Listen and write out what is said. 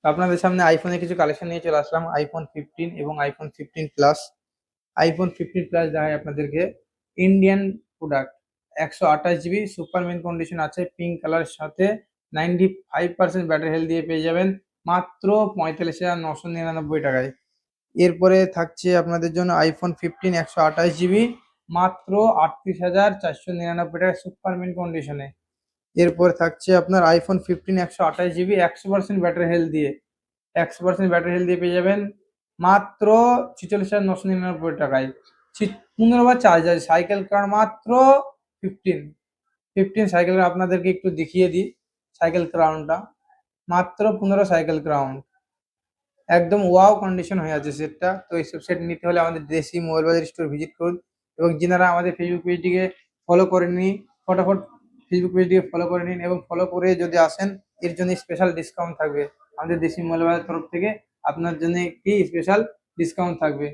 তো আপনাদের সামনে আইফোনের কিছু কালেকশন নিয়ে চলে আসলাম, আইফোন 15 এবং আইফোন 15 প্লাস। আইফোন 15 প্লাস দেখায় আপনাদেরকে, Indian product, 128 GB super mint condition আছে, পিঙ্ক কালারের সাথে 95% ব্যাটারি হেলথ দিয়ে পেয়ে যাবেন মাত্র 45,999 টাকায়। এরপরে থাকছে আপনাদের জন্য আইফোন 15 128 জিবি মাত্র 38,499 টাকায় সুপার মিন কন্ডিশনে। এরপর থাকছে আপনার আইফোন 15 128 জিবি 100% ব্যাটারি হেলথ দিয়ে, 100% ব্যাটারি হেলথ দিয়ে পেয়ে যাবেন মাত্র 46,999 টাকায়। 15 বার চার্জার সাইকেল কার মাত্র 15 সাইকেল আপনাদেরকে একটু দেখিয়ে দিই। সাইকেল ক্রাউনটা মাত্র 15 সাইকেল ক্রাউন, একদম ওয়াও কন্ডিশন হয়ে আছে সেটটা। তো এইসব সেট নিতে হলে আমাদের দেশি মোবাইল বাজার স্টোর ভিজিট করুন, এবং যিনারা আমাদের ফেসবুক পেজটিকে ফলো করেননি, ফটাফট ফেসবুক পেজটিকে ফলো করে নিন, এবং ফলো করে যদি আসেন এর জন্য স্পেশাল ডিসকাউন্ট থাকবে। আমাদের দেশি মোবাইল বাজার তরফ থেকে আপনার জন্য একটি স্পেশাল ডিসকাউন্ট থাকবে।